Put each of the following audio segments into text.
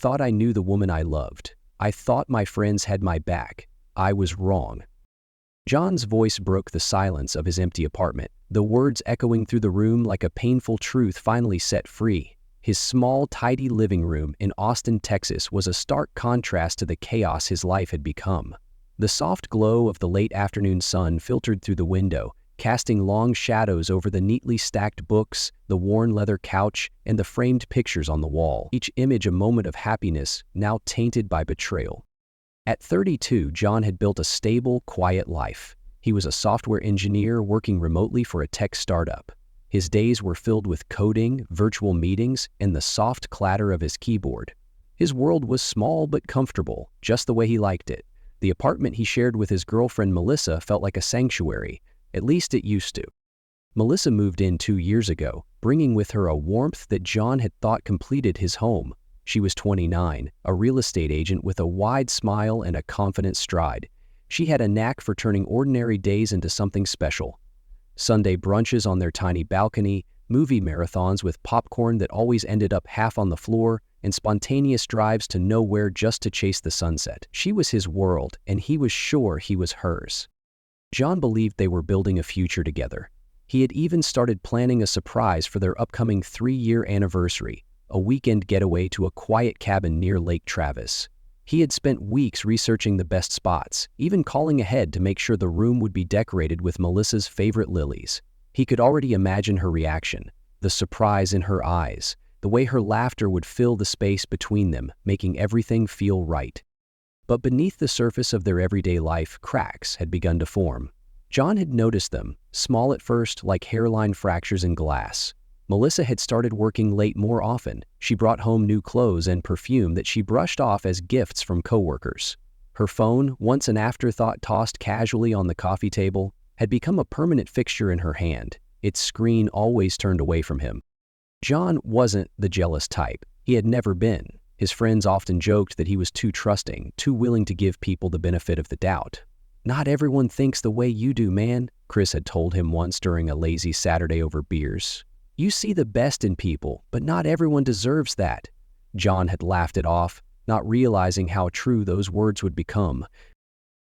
thought I knew the woman I loved. I thought my friends had my back. I was wrong." John's voice broke the silence of his empty apartment, the words echoing through the room like a painful truth finally set free. His small, tidy living room in Austin, Texas was a stark contrast to the chaos his life had become. The soft glow of the late afternoon sun filtered through the window, casting long shadows over the neatly stacked books, the worn leather couch, and the framed pictures on the wall, each image a moment of happiness, now tainted by betrayal. At 32, John had built a stable, quiet life. He was a software engineer working remotely for a tech startup. His days were filled with coding, virtual meetings, and the soft clatter of his keyboard. His world was small but comfortable, just the way he liked it. The apartment he shared with his girlfriend Melissa felt like a sanctuary. At least it used to. Melissa moved in 2 years ago, bringing with her a warmth that John had thought completed his home. She was 29, a real estate agent with a wide smile and a confident stride. She had a knack for turning ordinary days into something special. Sunday brunches on their tiny balcony, movie marathons with popcorn that always ended up half on the floor, and spontaneous drives to nowhere just to chase the sunset. She was his world, and he was sure he was hers. John believed they were building a future together. He had even started planning a surprise for their upcoming 3-year anniversary, a weekend getaway to a quiet cabin near Lake Travis. He had spent weeks researching the best spots, even calling ahead to make sure the room would be decorated with Melissa's favorite lilies. He could already imagine her reaction, the surprise in her eyes, the way her laughter would fill the space between them, making everything feel right. But beneath the surface of their everyday life, cracks had begun to form. John had noticed them, small at first, like hairline fractures in glass. Melissa had started working late more often. She brought home new clothes and perfume that she brushed off as gifts from coworkers. Her phone, once an afterthought tossed casually on the coffee table, had become a permanent fixture in her hand, its screen always turned away from him. John wasn't the jealous type. He had never been. His friends often joked that he was too trusting, too willing to give people the benefit of the doubt. "Not everyone thinks the way you do, man," Chris had told him once during a lazy Saturday over beers. "You see the best in people, but not everyone deserves that." John had laughed it off, not realizing how true those words would become.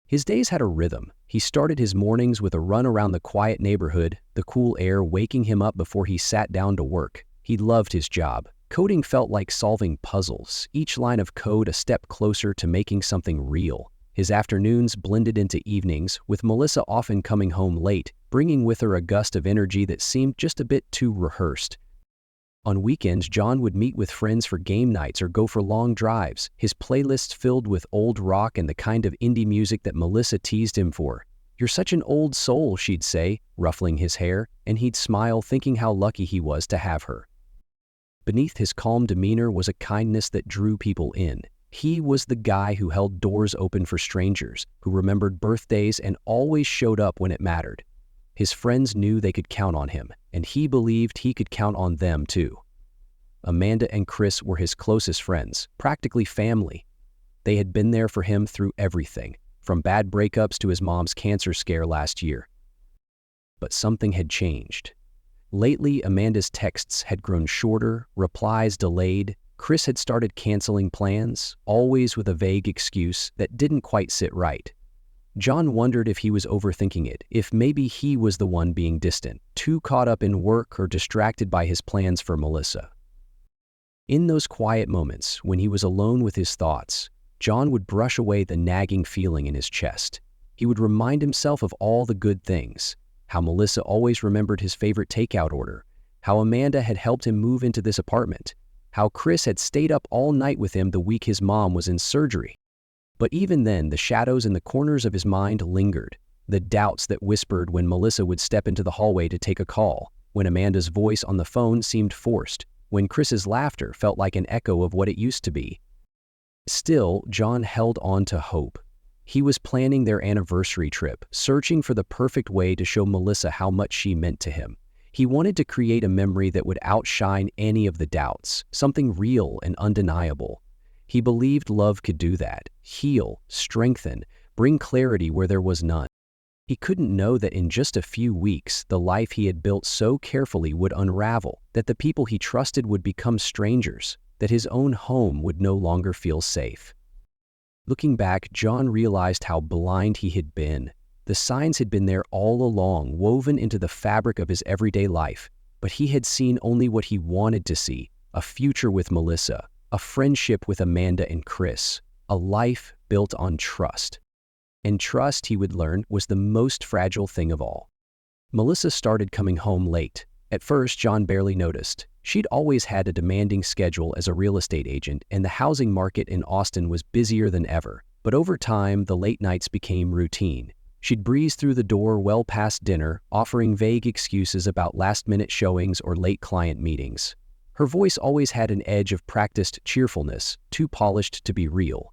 His days had a rhythm. He started his mornings with a run around the quiet neighborhood, the cool air waking him up before he sat down to work. He loved his job. Coding felt like solving puzzles, each line of code a step closer to making something real. His afternoons blended into evenings, with Melissa often coming home late, bringing with her a gust of energy that seemed just a bit too rehearsed. On weekends, John would meet with friends for game nights or go for long drives, his playlists filled with old rock and the kind of indie music that Melissa teased him for. "You're such an old soul," she'd say, ruffling his hair, and he'd smile thinking how lucky he was to have her. Beneath his calm demeanor was a kindness that drew people in. He was the guy who held doors open for strangers, who remembered birthdays and always showed up when it mattered. His friends knew they could count on him, and he believed he could count on them too. Amanda and Chris were his closest friends, practically family. They had been there for him through everything, from bad breakups to his mom's cancer scare last year. But something had changed. Lately, Amanda's texts had grown shorter, replies delayed. Chris had started canceling plans, always with a vague excuse that didn't quite sit right. John wondered if he was overthinking it, if maybe he was the one being distant, too caught up in work or distracted by his plans for Melissa. In those quiet moments, when he was alone with his thoughts, John would brush away the nagging feeling in his chest. He would remind himself of all the good things, how Melissa always remembered his favorite takeout order, how Amanda had helped him move into this apartment, how Chris had stayed up all night with him the week his mom was in surgery. But even then, the shadows in the corners of his mind lingered, the doubts that whispered when Melissa would step into the hallway to take a call, when Amanda's voice on the phone seemed forced, when Chris's laughter felt like an echo of what it used to be. Still, John held on to hope. He was planning their anniversary trip, searching for the perfect way to show Melissa how much she meant to him. He wanted to create a memory that would outshine any of the doubts, something real and undeniable. He believed love could do that, heal, strengthen, bring clarity where there was none. He couldn't know that in just a few weeks, the life he had built so carefully would unravel, that the people he trusted would become strangers. that his own home would no longer feel safe. Looking back, John realized how blind he had been. The signs had been there all along, woven into the fabric of his everyday life, but he had seen only what he wanted to see: a future with Melissa, a friendship with Amanda and Chris, a life built on trust. And trust, he would learn, was the most fragile thing of all. Melissa started coming home late. At first, John barely noticed. She'd always had a demanding schedule as a real estate agent, and the housing market in Austin was busier than ever. But over time, the late nights became routine. She'd breeze through the door well past dinner, offering vague excuses about last-minute showings or late client meetings. Her voice always had an edge of practiced cheerfulness, too polished to be real.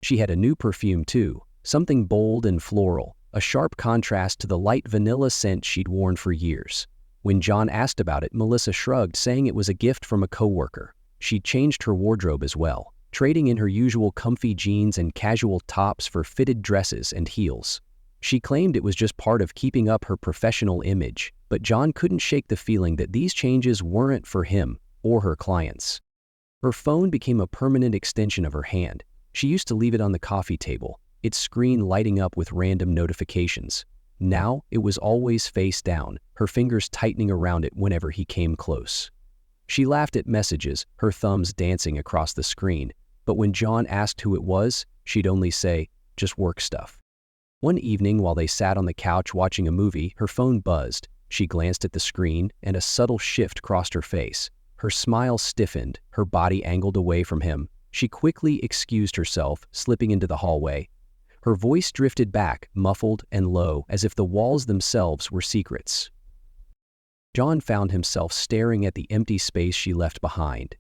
She had a new perfume too, something bold and floral, a sharp contrast to the light vanilla scent she'd worn for years. When John asked about it, Melissa shrugged, saying it was a gift from a coworker. She'd changed her wardrobe as well, trading in her usual comfy jeans and casual tops for fitted dresses and heels. She claimed it was just part of keeping up her professional image, but John couldn't shake the feeling that these changes weren't for him or her clients. Her phone became a permanent extension of her hand. She used to leave it on the coffee table, its screen lighting up with random notifications. Now it was always face down, her fingers tightening around it whenever he came close. She laughed at messages, her thumbs dancing across the screen, but when John asked who it was, she'd only say, "Just work stuff." One evening, while they sat on the couch watching a movie, her phone buzzed. She glanced at the screen, and a subtle shift crossed her face. Her smile stiffened, her body angled away from him. She quickly excused herself, slipping into the hallway. Her voice drifted back, muffled and low, as if the walls themselves were secrets. John found himself staring at the empty space she left behind.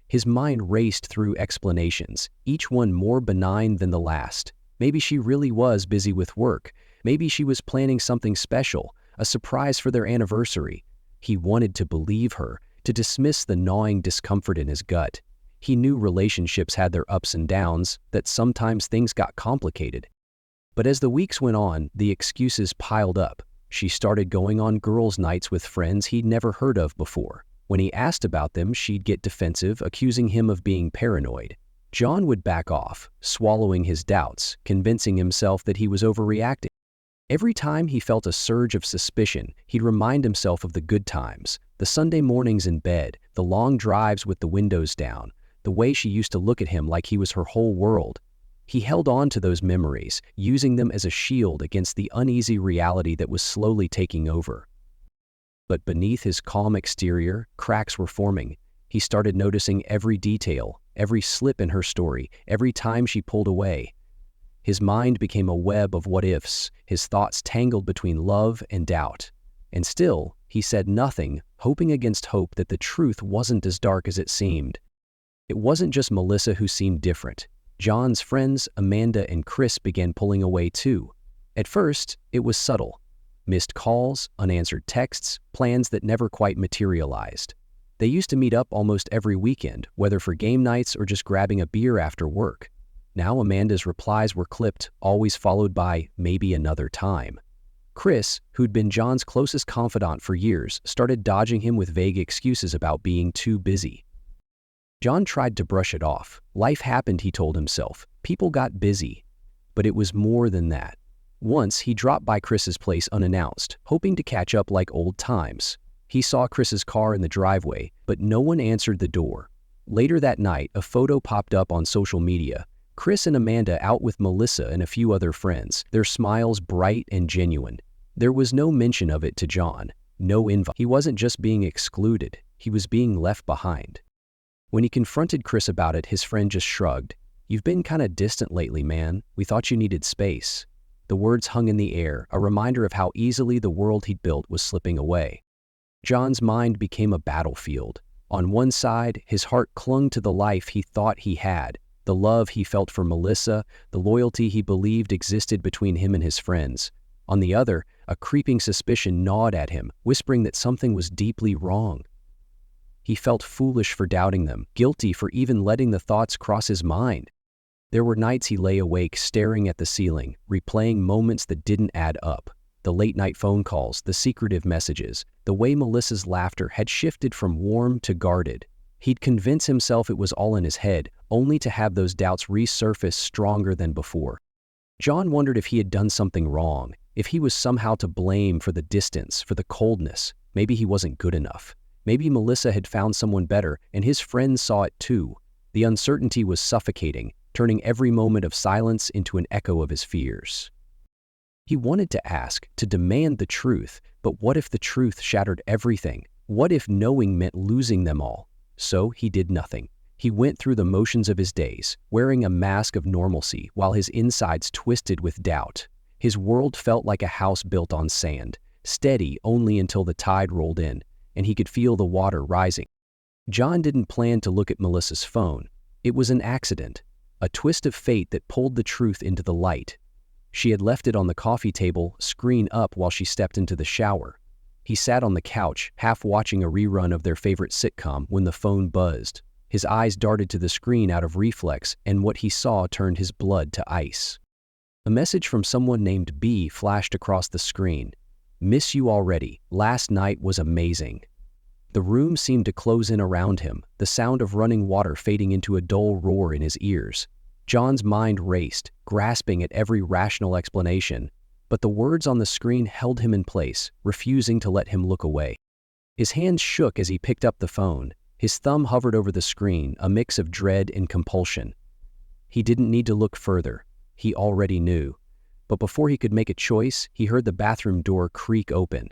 His mind raced through explanations, each one more benign than the last. Maybe she really was busy with work. Maybe she was planning something special, a surprise for their anniversary. He wanted to believe her, to dismiss the gnawing discomfort in his gut. He knew relationships had their ups and downs, that sometimes things got complicated. But as the weeks went on, the excuses piled up. She started going on girls' nights with friends he'd never heard of before. When he asked about them, she'd get defensive, accusing him of being paranoid. John would back off, swallowing his doubts, convincing himself that he was overreacting. Every time he felt a surge of suspicion, he'd remind himself of the good times, the Sunday mornings in bed, the long drives with the windows down, the way she used to look at him like he was her whole world. He held on to those memories, using them as a shield against the uneasy reality that was slowly taking over. But beneath his calm exterior, cracks were forming. He started noticing every detail, every slip in her story, every time she pulled away. His mind became a web of what-ifs, his thoughts tangled between love and doubt. And still, he said nothing, hoping against hope that the truth wasn't as dark as it seemed. It wasn't just Melissa who seemed different. John's friends, Amanda and Chris, began pulling away too. At first, it was subtle. Missed calls, unanswered texts, plans that never quite materialized. They used to meet up almost every weekend, whether for game nights or just grabbing a beer after work. Now Amanda's replies were clipped, always followed by "maybe another time." Chris, who'd been John's closest confidant for years, started dodging him with vague excuses about being too busy. John tried to brush it off. Life happened, he told himself. People got busy. But it was more than that. Once, he dropped by Chris's place unannounced, hoping to catch up like old times. He saw Chris's car in the driveway, but no one answered the door. Later that night, a photo popped up on social media. Chris and Amanda out with Melissa and a few other friends, their smiles bright and genuine. There was no mention of it to John, no invite. He wasn't just being excluded, he was being left behind. When he confronted Chris about it, his friend just shrugged. "You've been kinda distant lately, man. We thought you needed space." The words hung in the air, a reminder of how easily the world he'd built was slipping away. John's mind became a battlefield. On one side, his heart clung to the life he thought he had, the love he felt for Melissa, the loyalty he believed existed between him and his friends. On the other, a creeping suspicion gnawed at him, whispering that something was deeply wrong. He felt foolish for doubting them, guilty for even letting the thoughts cross his mind. There were nights he lay awake staring at the ceiling, replaying moments that didn't add up. The late-night phone calls, the secretive messages, the way Melissa's laughter had shifted from warm to guarded. He'd convince himself it was all in his head, only to have those doubts resurface stronger than before. John wondered if he had done something wrong, if he was somehow to blame for the distance, for the coldness. Maybe he wasn't good enough. Maybe Melissa had found someone better, and his friends saw it too. The uncertainty was suffocating, turning every moment of silence into an echo of his fears. He wanted to ask, to demand the truth, but what if the truth shattered everything? What if knowing meant losing them all? So he did nothing. He went through the motions of his days, wearing a mask of normalcy while his insides twisted with doubt. His world felt like a house built on sand, steady only until the tide rolled in, and he could feel the water rising. John didn't plan to look at Melissa's phone. It was an accident, a twist of fate that pulled the truth into the light. She had left it on the coffee table, screen up, while she stepped into the shower. He sat on the couch, half watching a rerun of their favorite sitcom when the phone buzzed. His eyes darted to the screen out of reflex, and what he saw turned his blood to ice. A message from someone named B flashed across the screen. "Miss you already. Last night was amazing." The room seemed to close in around him, the sound of running water fading into a dull roar in his ears. John's mind raced, grasping at every rational explanation, but the words on the screen held him in place, refusing to let him look away. His hands shook as he picked up the phone. His thumb hovered over the screen, a mix of dread and compulsion. He didn't need to look further. He already knew. But before he could make a choice, he heard the bathroom door creak open.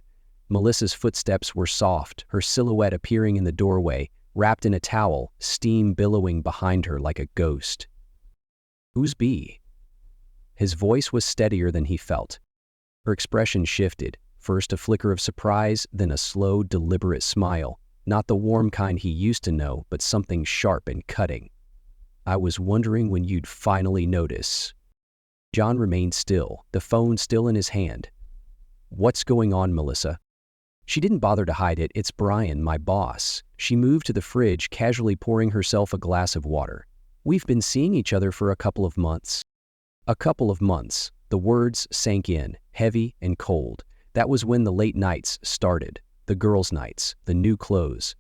Melissa's footsteps were soft, her silhouette appearing in the doorway, wrapped in a towel, steam billowing behind her like a ghost. "Who's B?" His voice was steadier than he felt. Her expression shifted, first a flicker of surprise, then a slow, deliberate smile. Not the warm kind he used to know, but something sharp and cutting. "I was wondering when you'd finally notice." John remained still, the phone still in his hand. "What's going on, Melissa?" She didn't bother to hide it. "It's Brian, my boss." She moved to the fridge, casually pouring herself a glass of water. "We've been seeing each other for a couple of months." A couple of months. The words sank in, heavy and cold. That was when the late nights started. The girls' nights, the new clothes.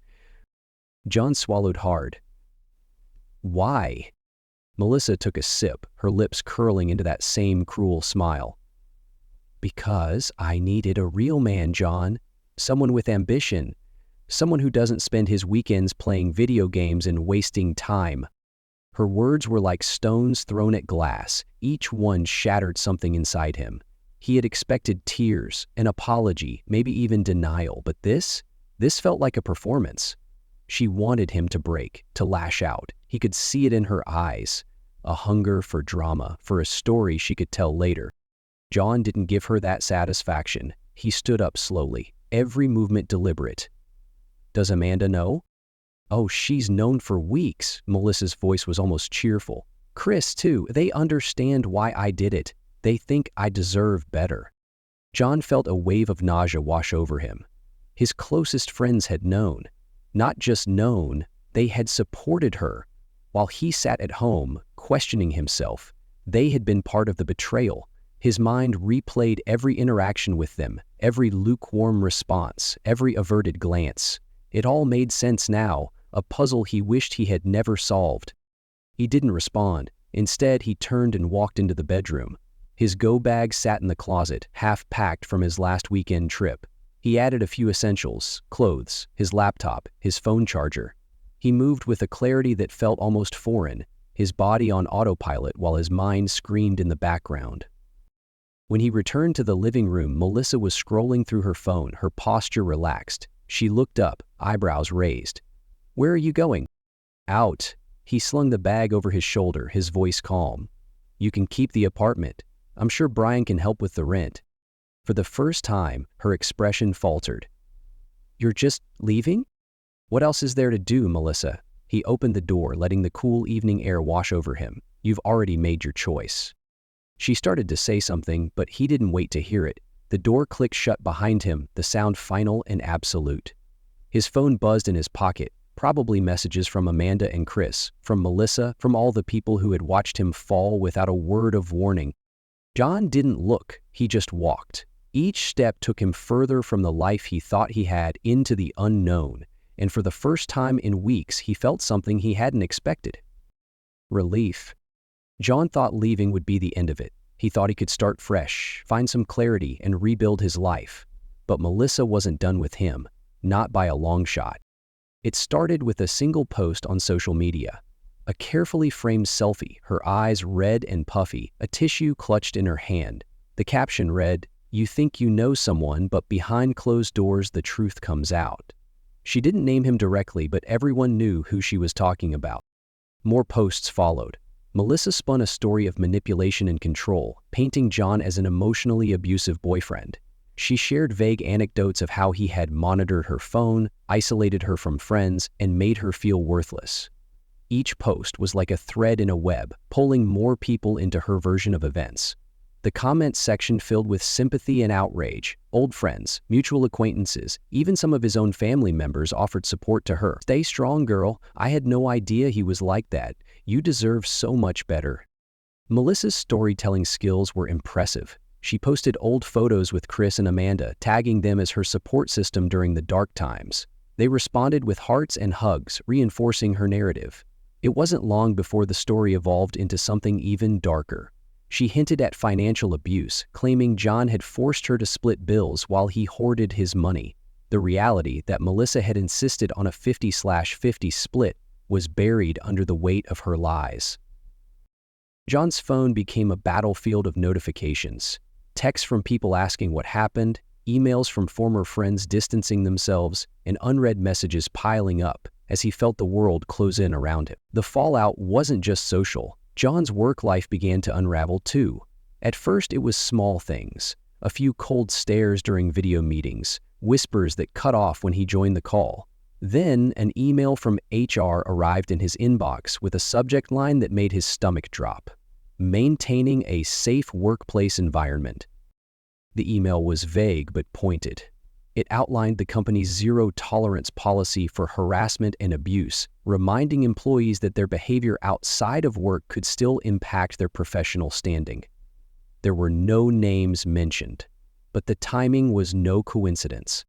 John swallowed hard. "Why?" Melissa took a sip, her lips curling into that same cruel smile. "Because I needed a real man, John. Someone with ambition. Someone who doesn't spend his weekends playing video games and wasting time." Her words were like stones thrown at glass. Each one shattered something inside him. He had expected tears, an apology, maybe even denial, but this felt like a performance. She wanted him to break, to lash out. He could see it in her eyes. A hunger for drama, for a story she could tell later. John didn't give her that satisfaction. He stood up slowly, every movement deliberate. "Does Amanda know?" "Oh, she's known for weeks." Melissa's voice was almost cheerful. "Chris, too. They understand why I did it. They think I deserve better." John felt a wave of nausea wash over him. His closest friends had known. Not just known, they had supported her. While he sat at home, questioning himself, they had been part of the betrayal. His mind replayed every interaction with them, every lukewarm response, every averted glance. It all made sense now, a puzzle he wished he had never solved. He didn't respond. Instead, he turned and walked into the bedroom. His go-bag sat in the closet, half-packed from his last weekend trip. He added a few essentials: clothes, his laptop, his phone charger. He moved with a clarity that felt almost foreign, his body on autopilot while his mind screamed in the background. When he returned to the living room, Melissa was scrolling through her phone, her posture relaxed. She looked up, eyebrows raised. "Where are you going?" "Out." He slung the bag over his shoulder, his voice calm. "You can keep the apartment. I'm sure Brian can help with the rent." For the first time, her expression faltered. "You're just leaving?" "What else is there to do, Melissa?" He opened the door, letting the cool evening air wash over him. "You've already made your choice." She started to say something, but he didn't wait to hear it. The door clicked shut behind him, the sound final and absolute. His phone buzzed in his pocket, probably messages from Amanda and Chris, from Melissa, from all the people who had watched him fall without a word of warning. John didn't look, he just walked. Each step took him further from the life he thought he had into the unknown, and for the first time in weeks he felt something he hadn't expected. Relief. John thought leaving would be the end of it. He thought he could start fresh, find some clarity, and rebuild his life. But Melissa wasn't done with him, not by a long shot. It started with a single post on social media. A carefully framed selfie, her eyes red and puffy, a tissue clutched in her hand. The caption read, "You think you know someone, but behind closed doors the truth comes out." She didn't name him directly, but everyone knew who she was talking about. More posts followed. Melissa spun a story of manipulation and control, painting John as an emotionally abusive boyfriend. She shared vague anecdotes of how he had monitored her phone, isolated her from friends, and made her feel worthless. Each post was like a thread in a web, pulling more people into her version of events. The comments section filled with sympathy and outrage. Old friends, mutual acquaintances, even some of his own family members offered support to her. "Stay strong, girl. I had no idea he was like that. You deserve so much better." Melissa's storytelling skills were impressive. She posted old photos with Chris and Amanda, tagging them as her support system during the dark times. They responded with hearts and hugs, reinforcing her narrative. It wasn't long before the story evolved into something even darker. She hinted at financial abuse, claiming John had forced her to split bills while he hoarded his money. The reality that Melissa had insisted on a 50/50 split was buried under the weight of her lies. John's phone became a battlefield of notifications. Texts from people asking what happened, emails from former friends distancing themselves, and unread messages piling up as he felt the world close in around him. The fallout wasn't just social. John's work life began to unravel too. At first it was small things, a few cold stares during video meetings, whispers that cut off when he joined the call. Then an email from HR arrived in his inbox with a subject line that made his stomach drop: "Maintaining a safe workplace environment." The email was vague but pointed. It outlined the company's zero-tolerance policy for harassment and abuse, reminding employees that their behavior outside of work could still impact their professional standing. There were no names mentioned, but the timing was no coincidence.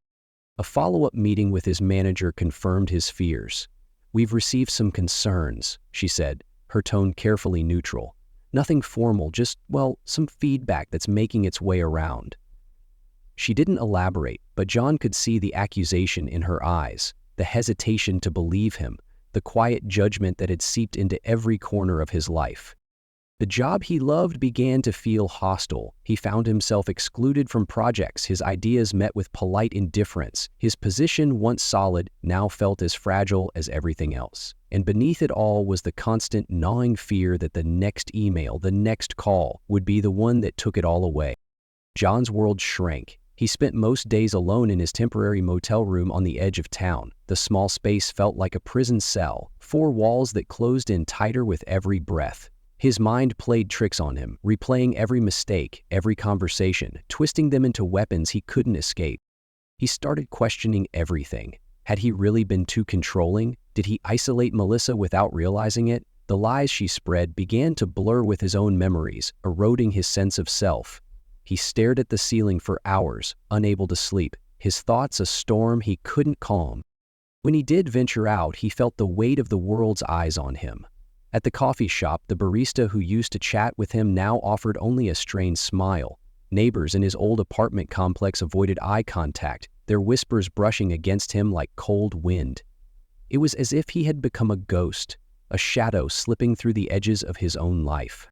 A follow-up meeting with his manager confirmed his fears. "We've received some concerns," she said, her tone carefully neutral. "Nothing formal, just, well, some feedback that's making its way around." She didn't elaborate, but John could see the accusation in her eyes, the hesitation to believe him, the quiet judgment that had seeped into every corner of his life. The job he loved began to feel hostile. He found himself excluded from projects, his ideas met with polite indifference. His position, once solid, now felt as fragile as everything else. And beneath it all was the constant gnawing fear that the next email, the next call, would be the one that took it all away. John's world shrank. He spent most days alone in his temporary motel room on the edge of town. The small space felt like a prison cell, four walls that closed in tighter with every breath. His mind played tricks on him, replaying every mistake, every conversation, twisting them into weapons he couldn't escape. He started questioning everything. Had he really been too controlling? Did he isolate Melissa without realizing it? The lies she spread began to blur with his own memories, eroding his sense of self. He stared at the ceiling for hours, unable to sleep, his thoughts a storm he couldn't calm. When he did venture out, he felt the weight of the world's eyes on him. At the coffee shop, the barista who used to chat with him now offered only a strained smile. Neighbors in his old apartment complex avoided eye contact, their whispers brushing against him like cold wind. It was as if he had become a ghost, a shadow slipping through the edges of his own life.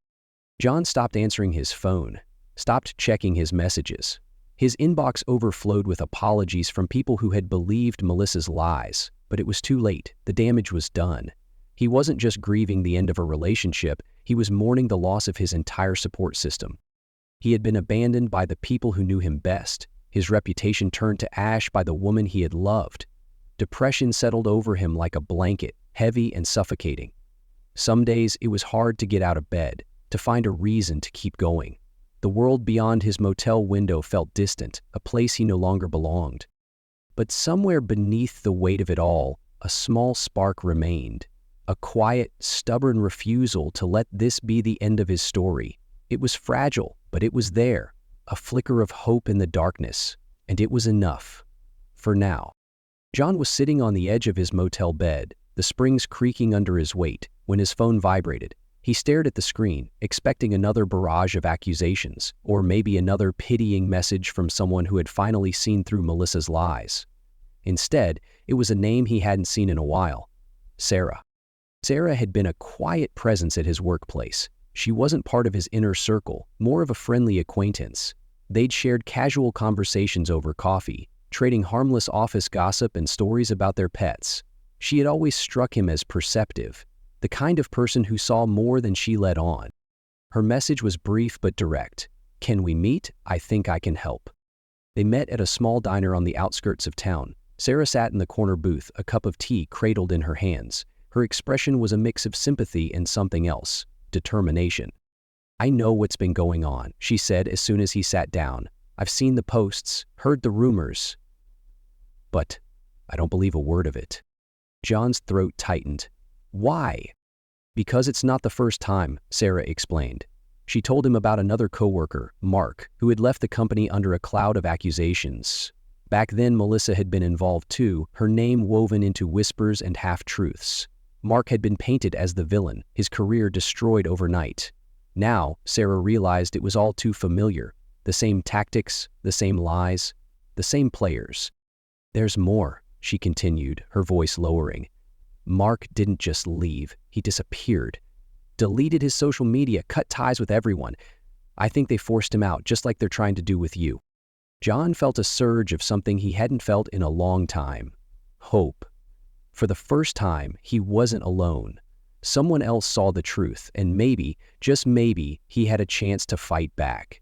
John stopped answering his phone, stopped checking his messages. His inbox overflowed with apologies from people who had believed Melissa's lies, but it was too late. The damage was done. He wasn't just grieving the end of a relationship, he was mourning the loss of his entire support system. He had been abandoned by the people who knew him best, his reputation turned to ash by the woman he had loved. Depression settled over him like a blanket, heavy and suffocating. Some days it was hard to get out of bed, to find a reason to keep going. The world beyond his motel window felt distant, a place he no longer belonged. But somewhere beneath the weight of it all, a small spark remained, a quiet, stubborn refusal to let this be the end of his story. It was fragile, but it was there, a flicker of hope in the darkness, and it was enough. For now. John was sitting on the edge of his motel bed, the springs creaking under his weight, when his phone vibrated. He stared at the screen, expecting another barrage of accusations, or maybe another pitying message from someone who had finally seen through Melissa's lies. Instead, it was a name he hadn't seen in a while: Sarah. Sarah had been a quiet presence at his workplace. She wasn't part of his inner circle, more of a friendly acquaintance. They'd shared casual conversations over coffee, trading harmless office gossip and stories about their pets. She had always struck him as perceptive, the kind of person who saw more than she let on. Her message was brief but direct. "Can we meet? I think I can help." They met at a small diner on the outskirts of town. Sarah sat in the corner booth, a cup of tea cradled in her hands. Her expression was a mix of sympathy and something else: determination. "I know what's been going on," she said as soon as he sat down. "I've seen the posts, heard the rumors. But I don't believe a word of it." John's throat tightened. "Why?" "Because it's not the first time," Sarah explained. She told him about another coworker, Mark, who had left the company under a cloud of accusations. Back then, Melissa had been involved too, her name woven into whispers and half-truths. Mark had been painted as the villain, his career destroyed overnight. Now, Sarah realized it was all too familiar. The same tactics, the same lies, the same players. "There's more," she continued, her voice lowering. "Mark didn't just leave, he disappeared. Deleted his social media, cut ties with everyone. I think they forced him out, just like they're trying to do with you." John felt a surge of something he hadn't felt in a long time: hope. For the first time, he wasn't alone. Someone else saw the truth, and maybe, just maybe, he had a chance to fight back.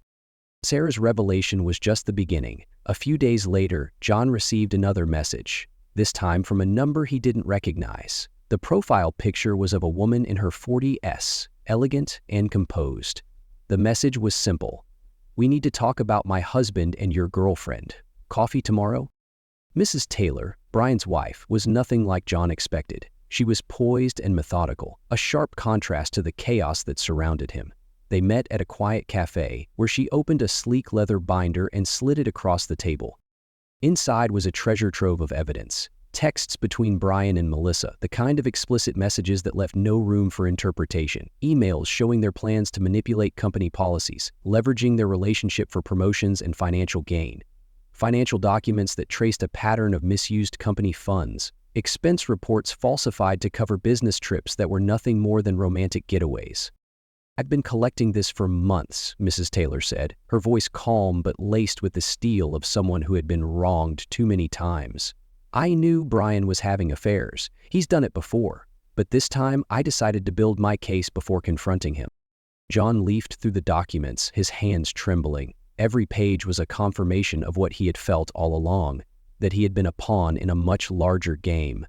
Sarah's revelation was just the beginning. A few days later, John received another message, this time from a number he didn't recognize. The profile picture was of a woman in her 40s, elegant and composed. The message was simple: "We need to talk about my husband and your girlfriend. Coffee tomorrow?" Mrs. Taylor, Brian's wife, was nothing like John expected. She was poised and methodical, a sharp contrast to the chaos that surrounded him. They met at a quiet cafe, where she opened a sleek leather binder and slid it across the table. Inside was a treasure trove of evidence. Texts between Brian and Melissa, the kind of explicit messages that left no room for interpretation. Emails showing their plans to manipulate company policies, leveraging their relationship for promotions and financial gain. Financial documents that traced a pattern of misused company funds. Expense reports falsified to cover business trips that were nothing more than romantic getaways. "I've been collecting this for months," Mrs. Taylor said, her voice calm but laced with the steel of someone who had been wronged too many times. "I knew Brian was having affairs. He's done it before. But this time, I decided to build my case before confronting him." John leafed through the documents, his hands trembling. Every page was a confirmation of what he had felt all along, that he had been a pawn in a much larger game.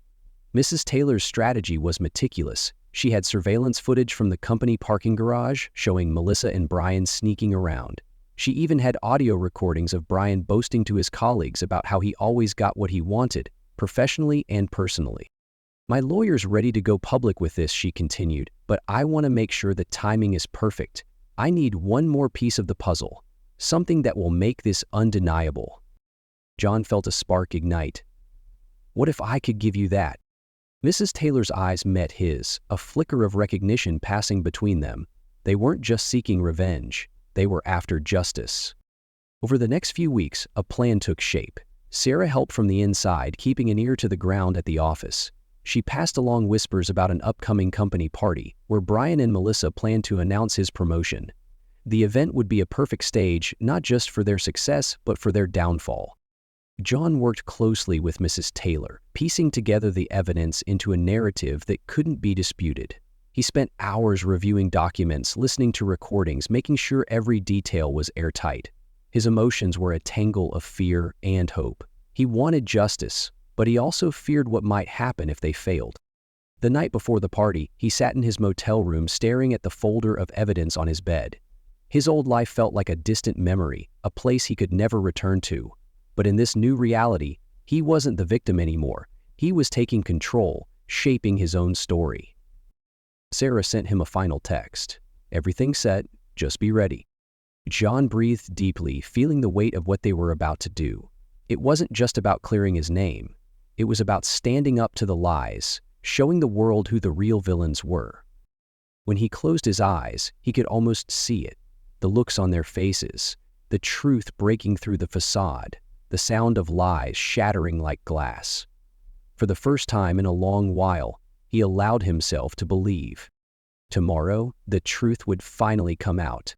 Mrs. Taylor's strategy was meticulous. She had surveillance footage from the company parking garage showing Melissa and Brian sneaking around. She even had audio recordings of Brian boasting to his colleagues about how he always got what he wanted, professionally and personally. "My lawyer's ready to go public with this," she continued, "but I want to make sure the timing is perfect. I need one more piece of the puzzle, something that will make this undeniable." John felt a spark ignite. "What if I could give you that?" Mrs. Taylor's eyes met his, a flicker of recognition passing between them. They weren't just seeking revenge. They were after justice. Over the next few weeks, a plan took shape. Sarah helped from the inside, keeping an ear to the ground at the office. She passed along whispers about an upcoming company party, where Brian and Melissa planned to announce his promotion. The event would be a perfect stage, not just for their success, but for their downfall. John worked closely with Mrs. Taylor, piecing together the evidence into a narrative that couldn't be disputed. He spent hours reviewing documents, listening to recordings, making sure every detail was airtight. His emotions were a tangle of fear and hope. He wanted justice, but he also feared what might happen if they failed. The night before the party, he sat in his motel room staring at the folder of evidence on his bed. His old life felt like a distant memory, a place he could never return to. But in this new reality, he wasn't the victim anymore. He was taking control, shaping his own story. Sarah sent him a final text. "Everything's set, just be ready." John breathed deeply, feeling the weight of what they were about to do. It wasn't just about clearing his name. It was about standing up to the lies, showing the world who the real villains were. When he closed his eyes, he could almost see it, the looks on their faces, the truth breaking through the facade, the sound of lies shattering like glass. For the first time in a long while, he allowed himself to believe. Tomorrow, the truth would finally come out.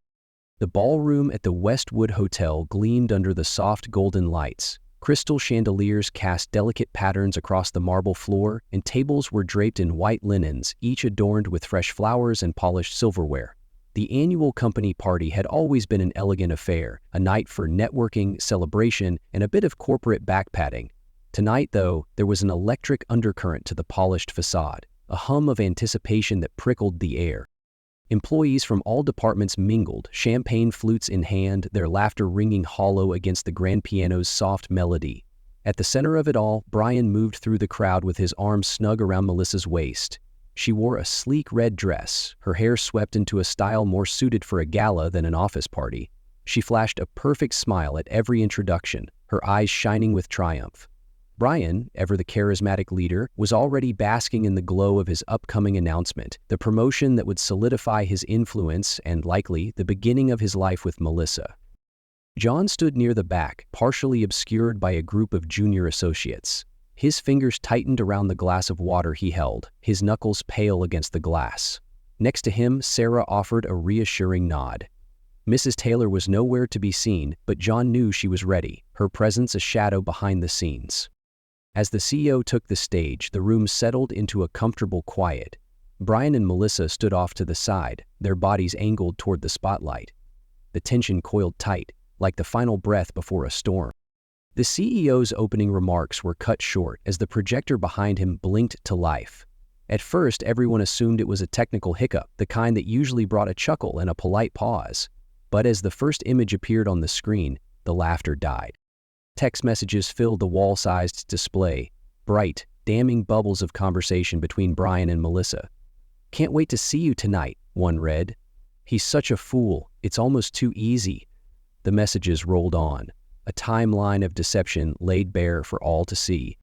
The ballroom at the Westwood Hotel gleamed under the soft golden lights. Crystal chandeliers cast delicate patterns across the marble floor, and tables were draped in white linens, each adorned with fresh flowers and polished silverware. The annual company party had always been an elegant affair, a night for networking, celebration, and a bit of corporate backpatting. Tonight, though, there was an electric undercurrent to the polished facade, a hum of anticipation that prickled the air. Employees from all departments mingled, champagne flutes in hand, their laughter ringing hollow against the grand piano's soft melody. At the center of it all, Brian moved through the crowd with his arms snug around Melissa's waist. She wore a sleek red dress, her hair swept into a style more suited for a gala than an office party. She flashed a perfect smile at every introduction, her eyes shining with triumph. Brian, ever the charismatic leader, was already basking in the glow of his upcoming announcement, the promotion that would solidify his influence and, likely, the beginning of his life with Melissa. John stood near the back, partially obscured by a group of junior associates. His fingers tightened around the glass of water he held, his knuckles pale against the glass. Next to him, Sarah offered a reassuring nod. Mrs. Taylor was nowhere to be seen, but John knew she was ready, her presence a shadow behind the scenes. As the CEO took the stage, the room settled into a comfortable quiet. Brian and Melissa stood off to the side, their bodies angled toward the spotlight. The tension coiled tight, like the final breath before a storm. The CEO's opening remarks were cut short as the projector behind him blinked to life. At first, everyone assumed it was a technical hiccup, the kind that usually brought a chuckle and a polite pause. But as the first image appeared on the screen, the laughter died. Text messages filled the wall-sized display, bright, damning bubbles of conversation between Brian and Melissa. "Can't wait to see you tonight," one read. "He's such a fool, it's almost too easy." The messages rolled on, a timeline of deception laid bare for all to see.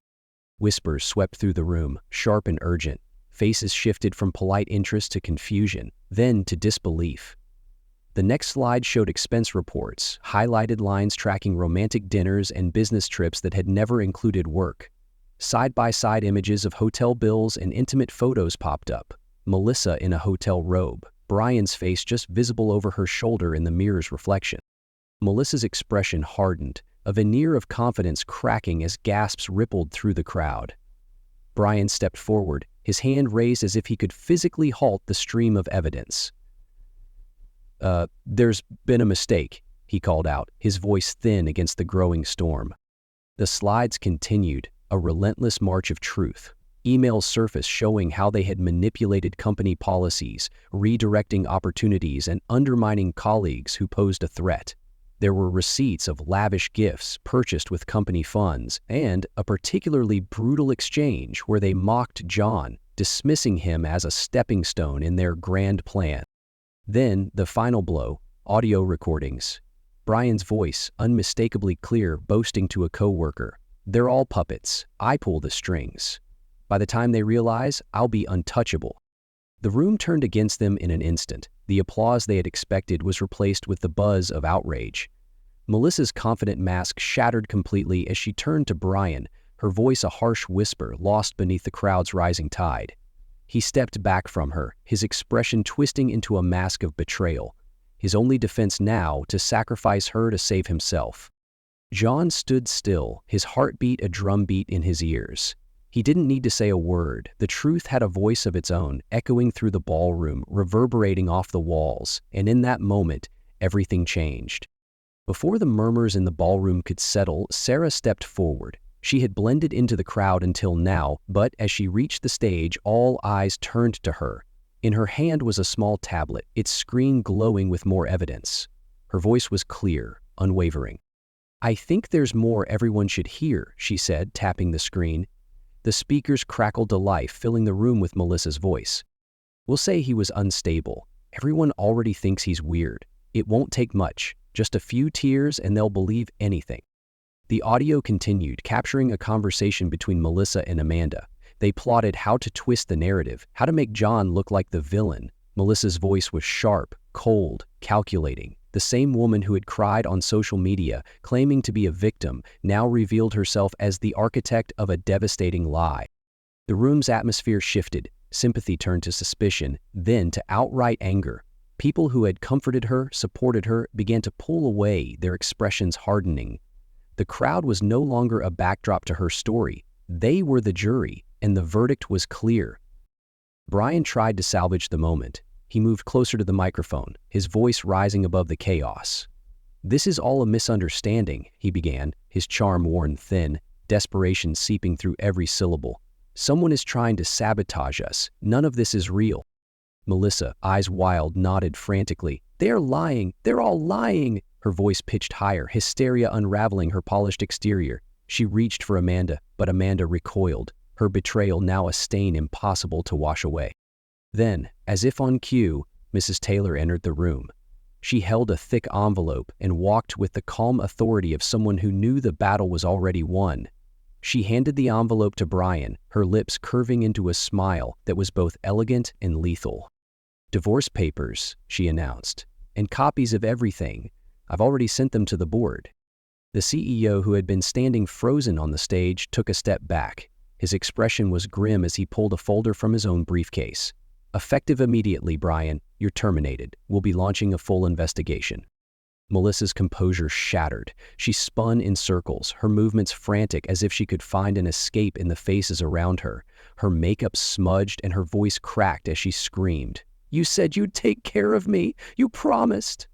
Whispers swept through the room, sharp and urgent. Faces shifted from polite interest to confusion, then to disbelief. The next slide showed expense reports, highlighted lines tracking romantic dinners and business trips that had never included work. Side-by-side images of hotel bills and intimate photos popped up. Melissa in a hotel robe, Brian's face just visible over her shoulder in the mirror's reflection. Melissa's expression hardened, a veneer of confidence cracking as gasps rippled through the crowd. Brian stepped forward, his hand raised as if he could physically halt the stream of evidence. There's been a mistake," he called out, his voice thin against the growing storm. The slides continued, a relentless march of truth. Emails surfaced showing how they had manipulated company policies, redirecting opportunities and undermining colleagues who posed a threat. There were receipts of lavish gifts purchased with company funds, and a particularly brutal exchange where they mocked John, dismissing him as a stepping stone in their grand plan. Then, the final blow, audio recordings. Brian's voice, unmistakably clear, boasting to a coworker, "They're all puppets. I pull the strings. By the time they realize, I'll be untouchable." The room turned against them in an instant. The applause they had expected was replaced with the buzz of outrage. Melissa's confident mask shattered completely as she turned to Brian, her voice a harsh whisper lost beneath the crowd's rising tide. He stepped back from her, his expression twisting into a mask of betrayal, his only defense now to sacrifice her to save himself. John stood still, his heartbeat a drumbeat in his ears. He didn't need to say a word. The truth had a voice of its own, echoing through the ballroom, reverberating off the walls, and in that moment, everything changed. Before the murmurs in the ballroom could settle, Sarah stepped forward. She had blended into the crowd until now, but as she reached the stage, all eyes turned to her. In her hand was a small tablet, its screen glowing with more evidence. Her voice was clear, unwavering. "I think there's more everyone should hear," she said, tapping the screen. The speakers crackled to life, filling the room with Melissa's voice. "We'll say he was unstable. Everyone already thinks he's weird. It won't take much, just a few tears and they'll believe anything." The audio continued, capturing a conversation between Melissa and Amanda. They plotted how to twist the narrative, how to make John look like the villain. Melissa's voice was sharp, cold, calculating. The same woman who had cried on social media, claiming to be a victim, now revealed herself as the architect of a devastating lie. The room's atmosphere shifted. Sympathy turned to suspicion, then to outright anger. People who had comforted her, supported her, began to pull away, their expressions hardening. The crowd was no longer a backdrop to her story. They were the jury, and the verdict was clear. Brian tried to salvage the moment. He moved closer to the microphone, his voice rising above the chaos. "This is all a misunderstanding," he began, his charm worn thin, desperation seeping through every syllable. "Someone is trying to sabotage us. None of this is real." Melissa, eyes wild, nodded frantically. "They are lying! They're all lying!" Her voice pitched higher, hysteria unraveling her polished exterior. She reached for Amanda, but Amanda recoiled, her betrayal now a stain impossible to wash away. Then, as if on cue, Mrs. Taylor entered the room. She held a thick envelope and walked with the calm authority of someone who knew the battle was already won. She handed the envelope to Brian, her lips curving into a smile that was both elegant and lethal. "Divorce papers," she announced, "and copies of everything. I've already sent them to the board." The CEO, who had been standing frozen on the stage, took a step back. His expression was grim as he pulled a folder from his own briefcase. "Effective immediately, Brian. You're terminated. We'll be launching a full investigation." Melissa's composure shattered. She spun in circles, her movements frantic as if she could find an escape in the faces around her. Her makeup smudged and her voice cracked as she screamed. "You said you'd take care of me. You promised."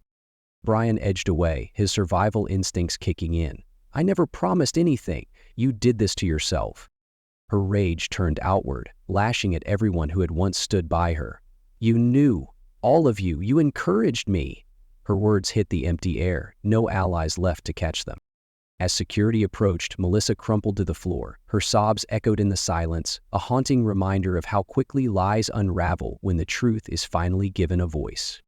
Brian edged away, his survival instincts kicking in. "I never promised anything. You did this to yourself." Her rage turned outward, lashing at everyone who had once stood by her. "You knew. All of you. You encouraged me." Her words hit the empty air, no allies left to catch them. As security approached, Melissa crumpled to the floor. Her sobs echoed in the silence, a haunting reminder of how quickly lies unravel when the truth is finally given a voice.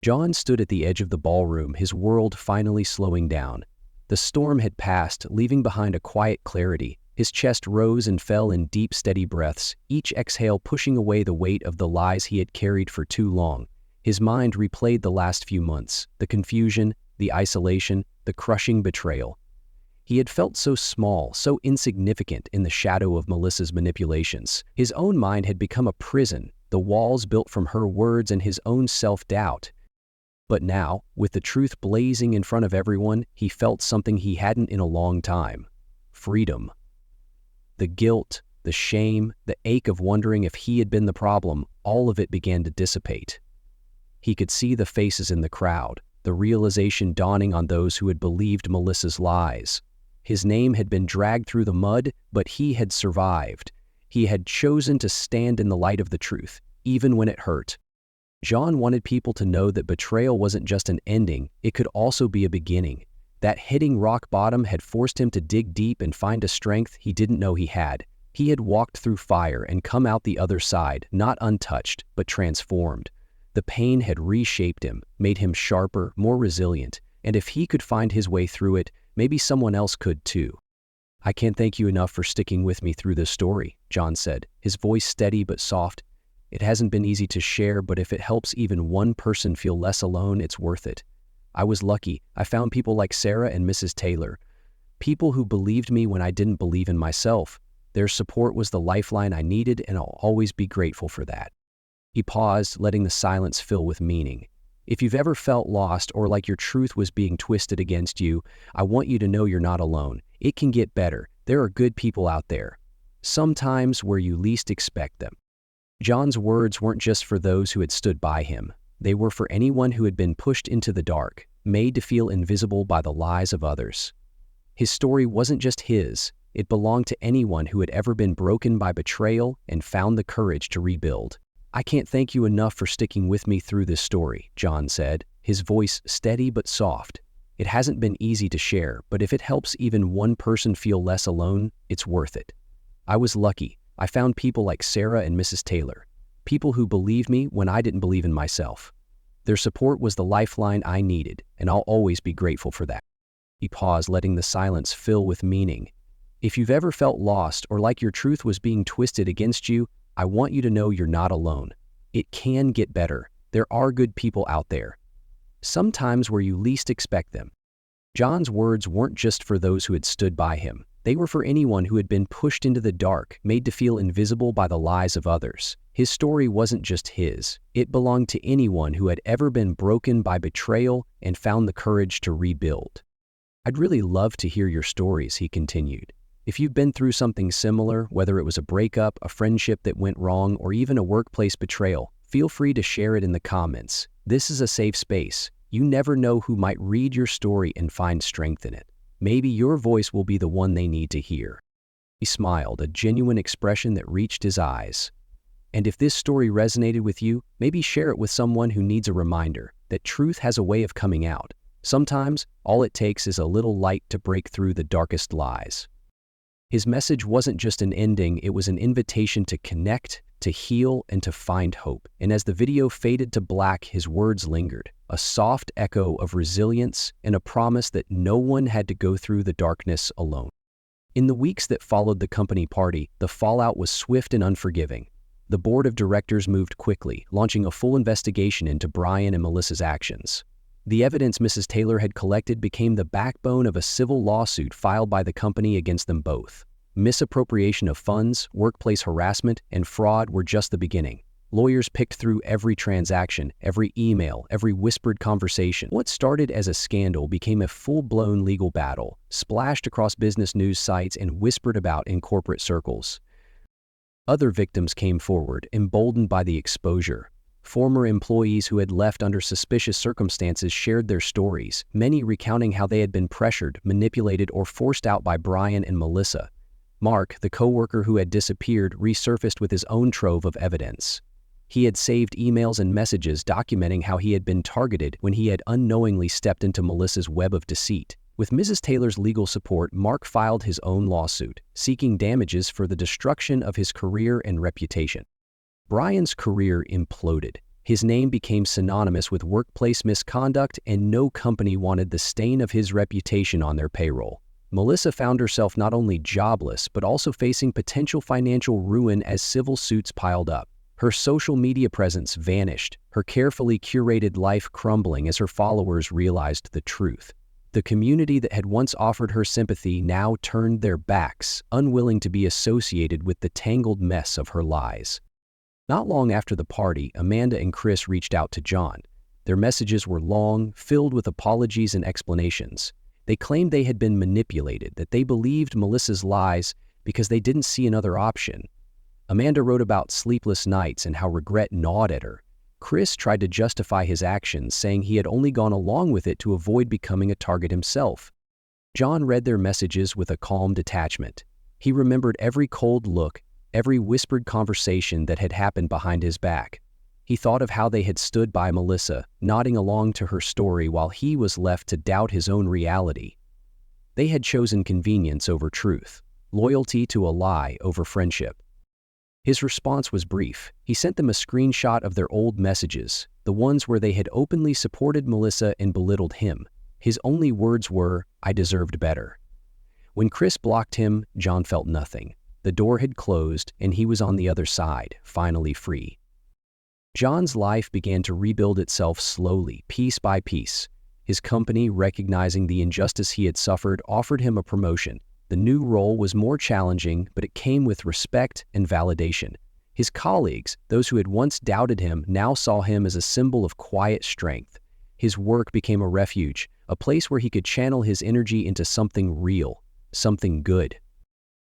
John stood at the edge of the ballroom, his world finally slowing down. The storm had passed, leaving behind a quiet clarity. His chest rose and fell in deep, steady breaths, each exhale pushing away the weight of the lies he had carried for too long. His mind replayed the last few months, the confusion, the isolation, the crushing betrayal. He had felt so small, so insignificant in the shadow of Melissa's manipulations. His own mind had become a prison, the walls built from her words and his own self-doubt. But now, with the truth blazing in front of everyone, he felt something he hadn't in a long time. Freedom. The guilt, the shame, the ache of wondering if he had been the problem, all of it began to dissipate. He could see the faces in the crowd, the realization dawning on those who had believed Melissa's lies. His name had been dragged through the mud, but he had survived. He had chosen to stand in the light of the truth, even when it hurt. John wanted people to know that betrayal wasn't just an ending, it could also be a beginning. That hitting rock bottom had forced him to dig deep and find a strength he didn't know he had. He had walked through fire and come out the other side, not untouched, but transformed. The pain had reshaped him, made him sharper, more resilient, and if he could find his way through it, maybe someone else could too. "I can't thank you enough for sticking with me through this story," John said, his voice steady but soft. "It hasn't been easy to share, but if it helps even one person feel less alone, it's worth it. I was lucky. I found people like Sarah and Mrs. Taylor. People who believed me when I didn't believe in myself. Their support was the lifeline I needed, and I'll always be grateful for that." He paused, letting the silence fill with meaning. "If you've ever felt lost or like your truth was being twisted against you, I want you to know you're not alone. It can get better. There are good people out there. Sometimes where you least expect them." John's words weren't just for those who had stood by him. They were for anyone who had been pushed into the dark, made to feel invisible by the lies of others. His story wasn't just his, it belonged to anyone who had ever been broken by betrayal and found the courage to rebuild. "I can't thank you enough for sticking with me through this story," John said, his voice steady but soft. "It hasn't been easy to share, but if it helps even one person feel less alone, it's worth it. I was lucky. I found people like Sarah and Mrs. Taylor. People who believed me when I didn't believe in myself. Their support was the lifeline I needed, and I'll always be grateful for that." He paused, letting the silence fill with meaning. If you've ever felt lost or like your truth was being twisted against you, I want you to know you're not alone. It can get better. There are good people out there. Sometimes where you least expect them. John's words weren't just for those who had stood by him. They were for anyone who had been pushed into the dark, made to feel invisible by the lies of others. His story wasn't just his. It belonged to anyone who had ever been broken by betrayal and found the courage to rebuild. I'd really love to hear your stories, he continued. If you've been through something similar, whether it was a breakup, a friendship that went wrong, or even a workplace betrayal, feel free to share it in the comments. This is a safe space. You never know who might read your story and find strength in it. Maybe your voice will be the one they need to hear. He smiled, a genuine expression that reached his eyes. And if this story resonated with you, maybe share it with someone who needs a reminder that truth has a way of coming out. Sometimes, all it takes is a little light to break through the darkest lies. His message wasn't just an ending, it was an invitation to connect, to heal, and to find hope. And as the video faded to black, his words lingered, a soft echo of resilience and a promise that no one had to go through the darkness alone. In the weeks that followed the company party, the fallout was swift and unforgiving. The board of directors moved quickly, launching a full investigation into Brian and Melissa's actions. The evidence Mrs. Taylor had collected became the backbone of a civil lawsuit filed by the company against them both. Misappropriation of funds, workplace harassment, and fraud were just the beginning. Lawyers picked through every transaction, every email, every whispered conversation. What started as a scandal became a full-blown legal battle, splashed across business news sites and whispered about in corporate circles. Other victims came forward, emboldened by the exposure. Former employees who had left under suspicious circumstances shared their stories, many recounting how they had been pressured, manipulated, or forced out by Brian and Melissa. Mark, the coworker who had disappeared, resurfaced with his own trove of evidence. He had saved emails and messages documenting how he had been targeted when he had unknowingly stepped into Melissa's web of deceit. With Mrs. Taylor's legal support, Mark filed his own lawsuit, seeking damages for the destruction of his career and reputation. Brian's career imploded. His name became synonymous with workplace misconduct, and no company wanted the stain of his reputation on their payroll. Melissa found herself not only jobless, but also facing potential financial ruin as civil suits piled up. Her social media presence vanished, her carefully curated life crumbling as her followers realized the truth. The community that had once offered her sympathy now turned their backs, unwilling to be associated with the tangled mess of her lies. Not long after the party, Amanda and Chris reached out to John. Their messages were long, filled with apologies and explanations. They claimed they had been manipulated, that they believed Melissa's lies because they didn't see another option. Amanda wrote about sleepless nights and how regret gnawed at her. Chris tried to justify his actions, saying he had only gone along with it to avoid becoming a target himself. John read their messages with a calm detachment. He remembered every cold look, every whispered conversation that had happened behind his back. He thought of how they had stood by Melissa, nodding along to her story while he was left to doubt his own reality. They had chosen convenience over truth, loyalty to a lie over friendship. His response was brief. He sent them a screenshot of their old messages, the ones where they had openly supported Melissa and belittled him. His only words were, "I deserved better." When Chris blocked him, John felt nothing. The door had closed, and he was on the other side, finally free. John's life began to rebuild itself slowly, piece by piece. His company, recognizing the injustice he had suffered, offered him a promotion. The new role was more challenging, but it came with respect and validation. His colleagues, those who had once doubted him, now saw him as a symbol of quiet strength. His work became a refuge, a place where he could channel his energy into something real, something good.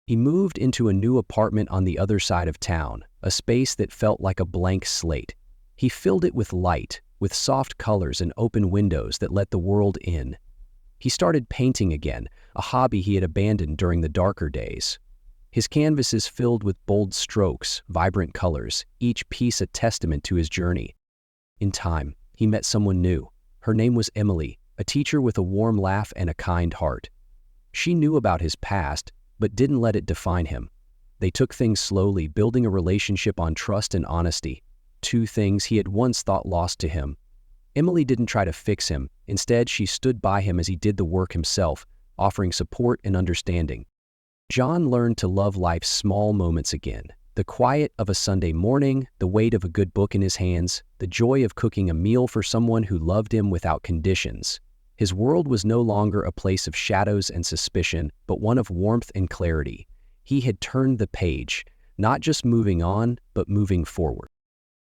He moved into a new apartment on the other side of town, a space that felt like a blank slate. He filled it with light, with soft colors and open windows that let the world in. He started painting again, a hobby he had abandoned during the darker days. His canvases filled with bold strokes, vibrant colors, each piece a testament to his journey. In time, he met someone new. Her name was Emily, a teacher with a warm laugh and a kind heart. She knew about his past, but didn't let it define him. They took things slowly, building a relationship on trust and honesty, two things he had once thought lost to him. Emily didn't try to fix him. Instead, she stood by him as he did the work himself, offering support and understanding. John learned to love life's small moments again. The quiet of a Sunday morning, the weight of a good book in his hands, the joy of cooking a meal for someone who loved him without conditions. His world was no longer a place of shadows and suspicion, but one of warmth and clarity. He had turned the page, not just moving on, but moving forward.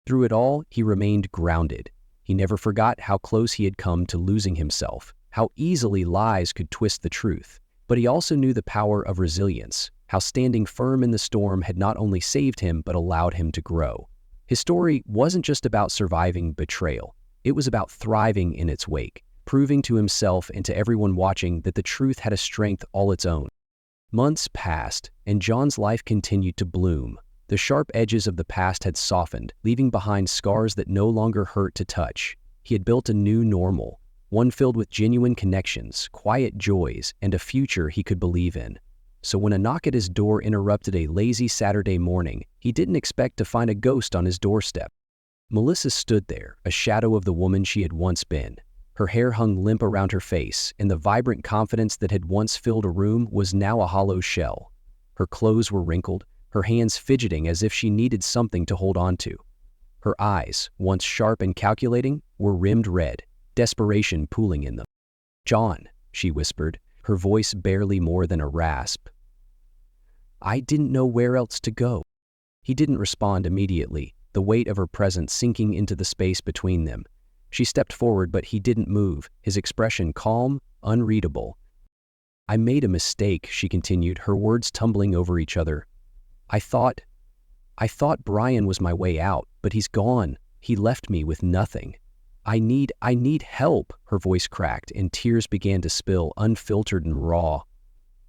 Through it all, he remained grounded. He never forgot how close he had come to losing himself, how easily lies could twist the truth. But he also knew the power of resilience, how standing firm in the storm had not only saved him but allowed him to grow. His story wasn't just about surviving betrayal. It was about thriving in its wake, proving to himself and to everyone watching that the truth had a strength all its own. Months passed, and John's life continued to bloom. The sharp edges of the past had softened, leaving behind scars that no longer hurt to touch. He had built a new normal, one filled with genuine connections, quiet joys, and a future he could believe in. So when a knock at his door interrupted a lazy Saturday morning, he didn't expect to find a ghost on his doorstep. Melissa stood there, a shadow of the woman she had once been. Her hair hung limp around her face, and the vibrant confidence that had once filled a room was now a hollow shell. Her clothes were wrinkled, her hands fidgeting as if she needed something to hold on to. Her eyes, once sharp and calculating, were rimmed red, desperation pooling in them. "John," she whispered, her voice barely more than a rasp. "I didn't know where else to go." He didn't respond immediately, the weight of her presence sinking into the space between them. She stepped forward, but he didn't move, his expression calm, unreadable. "I made a mistake," she continued, her words tumbling over each other. I thought Brian was my way out, but he's gone. He left me with nothing. I need help," her voice cracked, and tears began to spill, unfiltered and raw.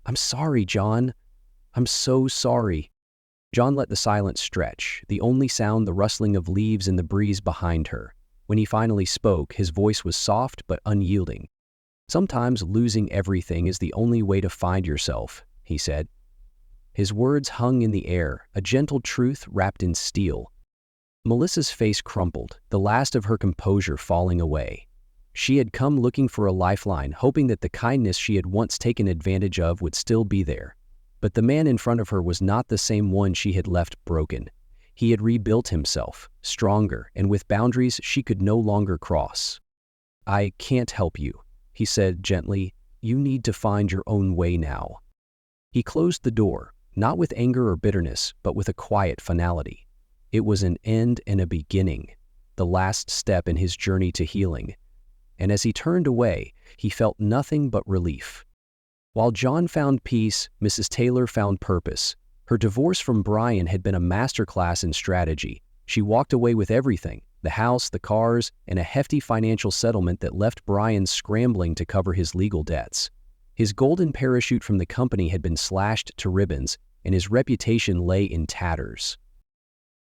"I'm sorry, John. I'm so sorry." John let the silence stretch, the only sound the rustling of leaves in the breeze behind her. When he finally spoke, his voice was soft but unyielding. "Sometimes losing everything is the only way to find yourself," he said. His words hung in the air, a gentle truth wrapped in steel. Melissa's face crumpled, the last of her composure falling away. She had come looking for a lifeline, hoping that the kindness she had once taken advantage of would still be there. But the man in front of her was not the same one she had left broken. He had rebuilt himself, stronger, and with boundaries she could no longer cross. "I can't help you," he said gently. "You need to find your own way now." He closed the door, not with anger or bitterness, but with a quiet finality. It was an end and a beginning, the last step in his journey to healing. And as he turned away, he felt nothing but relief. While John found peace, Mrs. Taylor found purpose. Her divorce from Brian had been a masterclass in strategy. She walked away with everything, the house, the cars, and a hefty financial settlement that left Brian scrambling to cover his legal debts. His golden parachute from the company had been slashed to ribbons, and his reputation lay in tatters.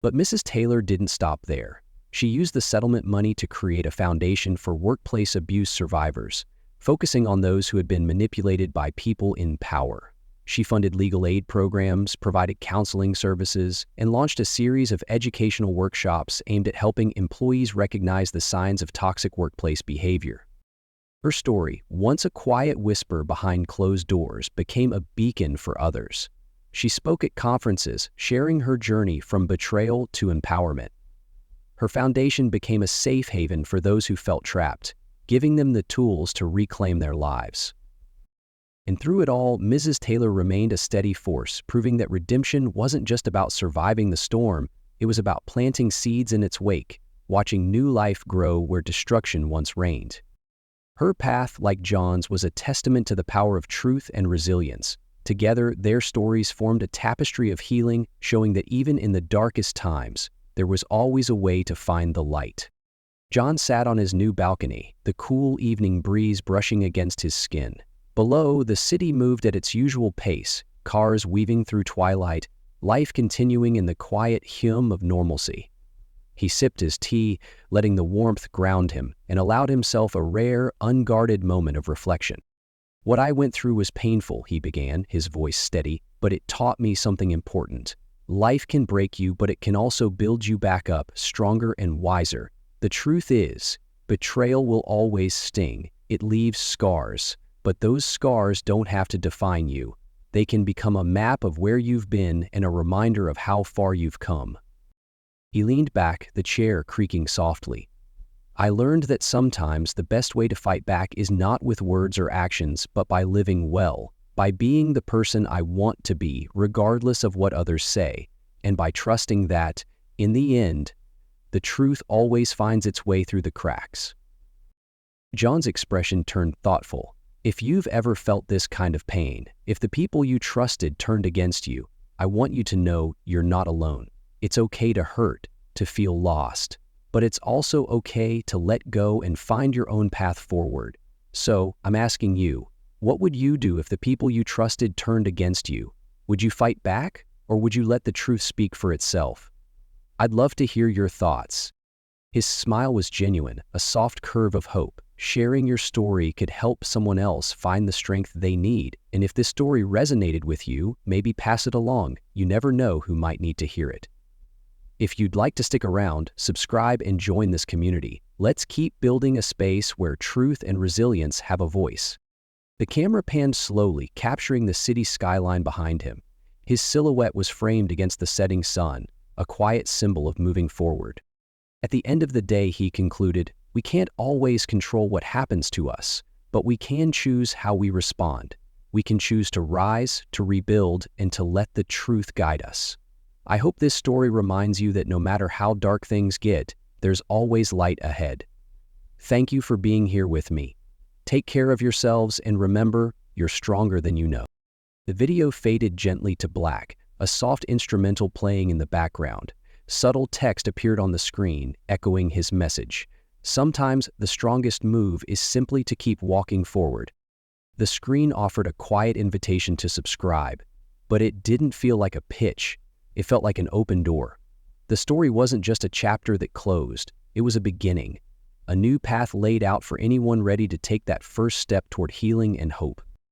But Mrs. Taylor didn't stop there. She used the settlement money to create a foundation for workplace abuse survivors, focusing on those who had been manipulated by people in power. She funded legal aid programs, provided counseling services, and launched a series of educational workshops aimed at helping employees recognize the signs of toxic workplace behavior. Her story, once a quiet whisper behind closed doors, became a beacon for others. She spoke at conferences, sharing her journey from betrayal to empowerment. Her foundation became a safe haven for those who felt trapped, giving them the tools to reclaim their lives. And through it all, Mrs. Taylor remained a steady force, proving that redemption wasn't just about surviving the storm, it was about planting seeds in its wake, watching new life grow where destruction once reigned. Her path, like John's, was a testament to the power of truth and resilience. Together, their stories formed a tapestry of healing, showing that even in the darkest times, there was always a way to find the light. John sat on his new balcony, the cool evening breeze brushing against his skin. Below, the city moved at its usual pace, cars weaving through twilight, life continuing in the quiet hum of normalcy. He sipped his tea, letting the warmth ground him, and allowed himself a rare, unguarded moment of reflection. "What I went through was painful," he began, his voice steady, "but it taught me something important. Life can break you, but it can also build you back up, stronger and wiser. The truth is, betrayal will always sting, It leaves scars, but those scars don't have to define you. They can become a map of where you've been and a reminder of how far you've come. He leaned back, the chair creaking softly. I learned that sometimes the best way to fight back is not with words or actions, but by living well, by being the person I want to be, regardless of what others say, and by trusting that, in the end, the truth always finds its way through the cracks. John's expression turned thoughtful. If you've ever felt this kind of pain, if the people you trusted turned against you, I want you to know you're not alone. It's okay to hurt, to feel lost, but it's also okay to let go and find your own path forward. So, I'm asking you, what would you do if the people you trusted turned against you? Would you fight back, or would you let the truth speak for itself? I'd love to hear your thoughts. His smile was genuine, a soft curve of hope. Sharing your story could help someone else find the strength they need, and if this story resonated with you, maybe pass it along. You never know who might need to hear it. If you'd like to stick around, subscribe and join this community. Let's keep building a space where truth and resilience have a voice. The camera panned slowly, capturing the city skyline behind him. His silhouette was framed against the setting sun, a quiet symbol of moving forward. At the end of the day, he concluded, we can't always control what happens to us, but we can choose how we respond. We can choose to rise, to rebuild, and to let the truth guide us. I hope this story reminds you that no matter how dark things get, there's always light ahead. Thank you for being here with me. Take care of yourselves and remember, you're stronger than you know. The video faded gently to black, a soft instrumental playing in the background. Subtle text appeared on the screen, echoing his message. Sometimes the strongest move is simply to keep walking forward. The screen offered a quiet invitation to subscribe, but it didn't feel like a pitch. It felt like an open door. The story wasn't just a chapter that closed, it was a beginning. A new path laid out for anyone ready to take that first step toward healing and hope.